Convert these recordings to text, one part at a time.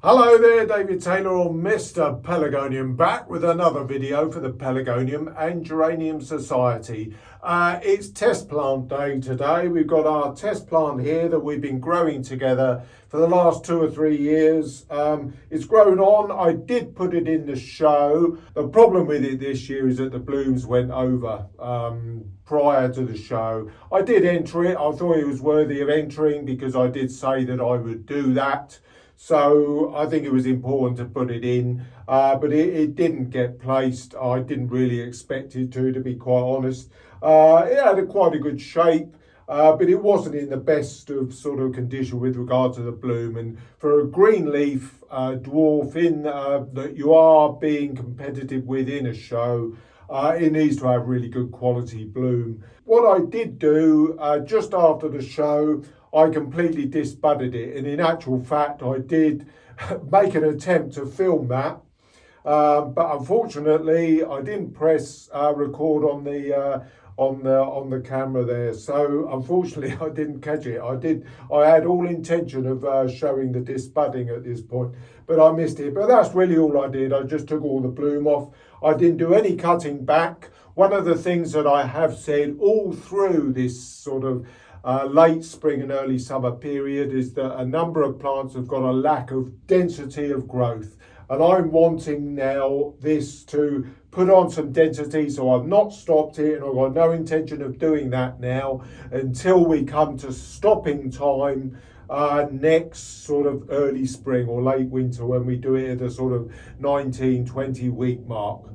Hello there, David Taylor or Mr. Pelargonium back with another video for the Pelargonium and Geranium Society. It's test plant day today. We've got our test plant here that we've been growing together for the last 2 or 3 years. It's grown on. I did put it in the show. The problem with it this year is that the blooms went over prior to the show. I did enter it. I thought it was worthy of entering because I did say that I would do that. So I think it was important to put it in, but it didn't get placed. I didn't really expect it to be quite honest. It had quite a good shape, but it wasn't in the best of sort of condition with regard to the bloom. And for a green leaf dwarf in that you are being competitive with in a show, it needs to have really good quality bloom. What I did do just after the show, I completely disbudded it, and in actual fact I did make an attempt to film that, but unfortunately I didn't press record on the camera there, so unfortunately I didn't catch it. I had all intention of showing the disbudding at this point, but I missed it. But that's really all I did. I just took all the bloom off. I didn't do any cutting back. One of the things that I have said all through this sort of late spring and early summer period is that a number of plants have got a lack of density of growth, and I'm wanting now this to put on some density, so I've not stopped it, and I've got no intention of doing that now until we come to stopping time next sort of early spring or late winter, when we do it at a sort of 19-20 week mark.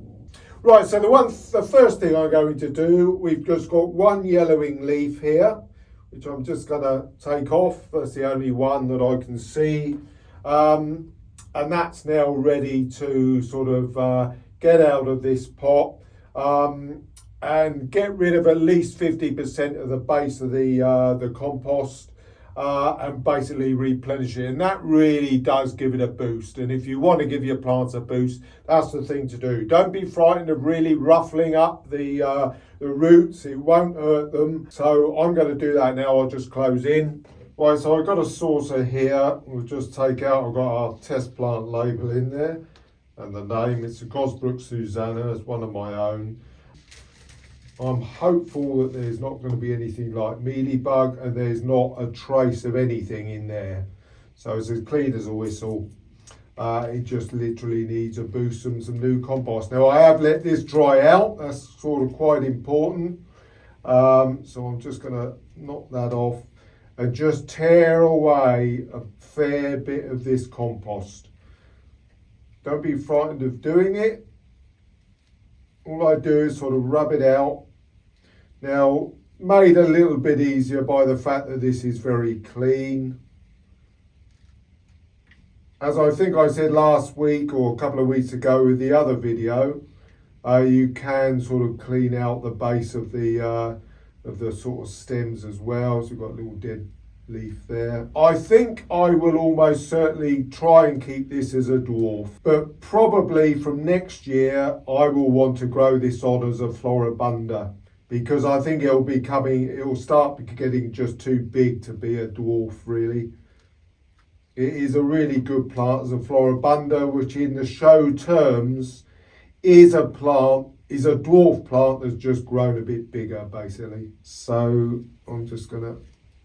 Right, so the first thing I'm going to do, we've just got one yellowing leaf here, which I'm just going to take off. That's the only one that I can see. And that's now ready to sort of get out of this pot and get rid of at least 50% of the base of the compost and basically replenish it. And that really does give it a boost. And if you want to give your plants a boost, that's the thing to do. Don't be frightened of really ruffling up the roots. It won't hurt them. So I'm going to do that now. I'll just close in. Right, so I've got a saucer here. We'll just take out, I've got our test plant label in there and the name. It's a Gosbrook Susanna. It's one of my own. I'm hopeful that there's not going to be anything like mealybug, and there's not a trace of anything in there. So it's as clean as a whistle. It just literally needs a boost from some new compost. Now I have let this dry out. That's sort of quite important. So I'm just going to knock that off and just tear away a fair bit of this compost. Don't be frightened of doing it. All I do is sort of rub it out. Now, made a little bit easier by the fact that this is very clean. As I think I said last week or a couple of weeks ago with the other video, you can sort of clean out the base of the sort of stems as well. So we've got a little dead leaf there. I think I will almost certainly try and keep this as a dwarf, but probably from next year I will want to grow this on as a floribunda, because I think it'll start getting just too big to be a dwarf really. It is a really good plant as a floribunda, which in the show terms is a dwarf plant that's just grown a bit bigger basically. So I'm just going to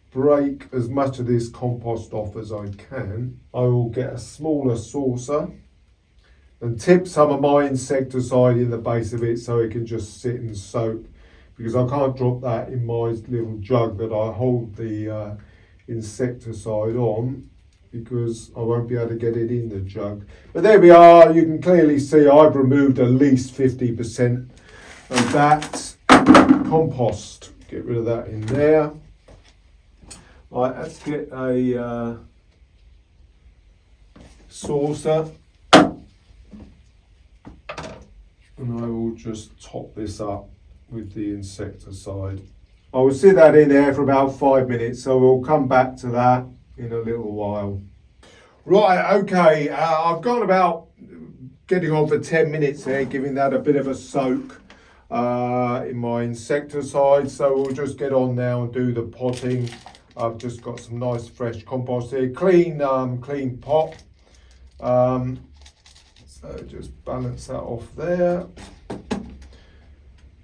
break as much of this compost off as I can. I will get a smaller saucer and tip some of my insecticide in the base of it so it can just sit and soak, because I can't drop that in my little jug that I hold the insecticide on, because I won't be able to get it in the jug. But there we are. You can clearly see I've removed at least 50% of that compost. Get rid of that in there. Right, let's get a saucer, and I will just top this up with the insecticide. I will sit that in there for about 5 minutes, so we'll come back to that in a little while. Right, okay, I've gone about getting on for 10 minutes there, giving that a bit of a soak in my insecticide. So we'll just get on now and do the potting. I've just got some nice fresh compost here, clean pot. So just balance that off there,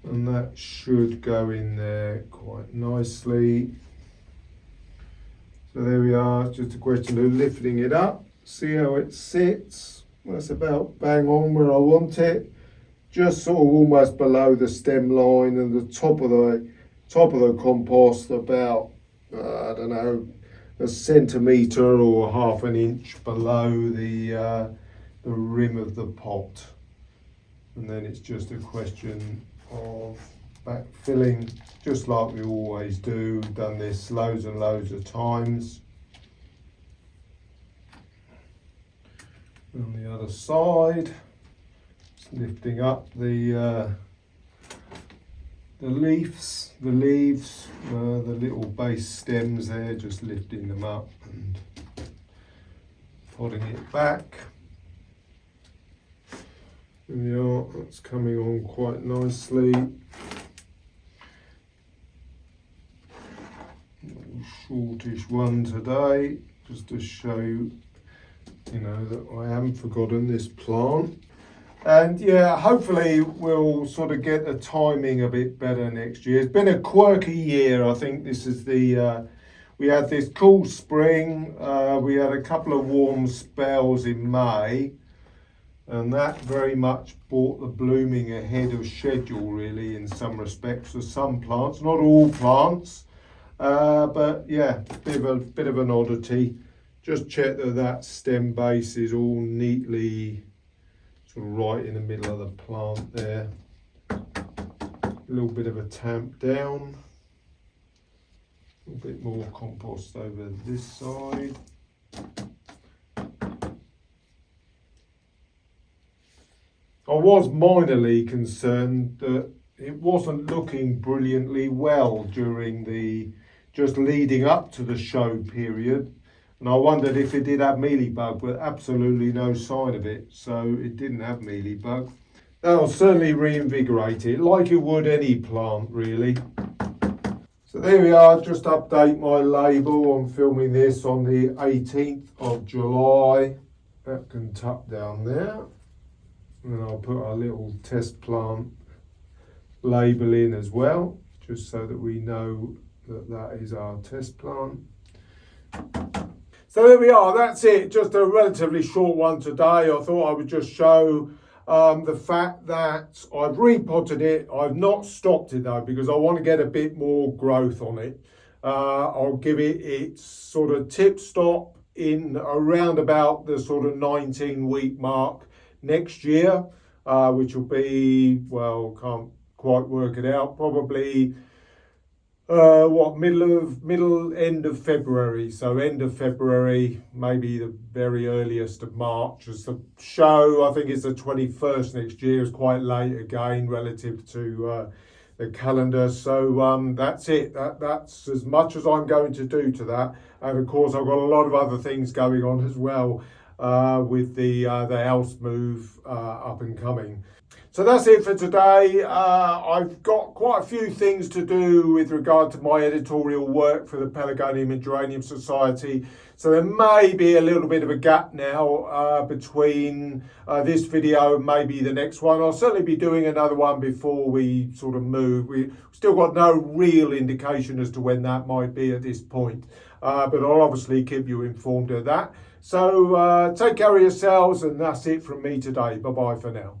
and that should go in there quite nicely. So there we are, just a question of lifting it up, see how it sits. That's about bang on where I want it, just sort of almost below the stem line, and the top of the compost about I don't know, a centimetre or half an inch below the rim of the pot. And then it's just a question of backfilling, just like we always do. Done this loads and loads of times. On the other side, just lifting up the leaves, the little base stems there, just lifting them up and potting it back. There we are, that's coming on quite nicely. Shortish one today, just to show you know that I haven't forgotten this plant. And yeah, hopefully we'll sort of get the timing a bit better next year. It's been a quirky year. I think this is the we had this cool spring, we had a couple of warm spells in May, and that very much brought the blooming ahead of schedule really in some respects for some plants, not all plants, but yeah, bit of an oddity. Just check that stem base is all neatly sort of right in the middle of the plant there. A little bit of a tamp down. A little bit more compost over this side. I was minorly concerned that it wasn't looking brilliantly well during the just leading up to the show period. And I wondered if it did have mealybug, but absolutely no sign of it. So it didn't have mealybug. That'll certainly reinvigorate it, like you would any plant, really. So there we are, just update my label. I'm filming this on the 18th of July. That can tuck down there. And I'll put our little test plant label in as well, just so that we know that that is our test plant. So there we are, that's it. Just a relatively short one today. I thought I would just show the fact that I've repotted it. I've not stopped it though, because I want to get a bit more growth on it. I'll give it its sort of tip stop in around about the sort of 19-week mark next year, which will be, well, can't quite work it out, probably end of February. So end of February, maybe the very earliest of March. As the show, I think it's the 21st next year. It's quite late again relative to the calendar. So that's it. That's as much as I'm going to do to that. And of course, I've got a lot of other things going on as well with the house move up and coming. So that's it for today. I've got quite a few things to do with regard to my editorial work for the Pelargonium and Geranium Society. So there may be a little bit of a gap now between this video and maybe the next one. I'll certainly be doing another one before we sort of move. We've still got no real indication as to when that might be at this point. But I'll obviously keep you informed of that. So take care of yourselves, and that's it from me today. Bye-bye for now.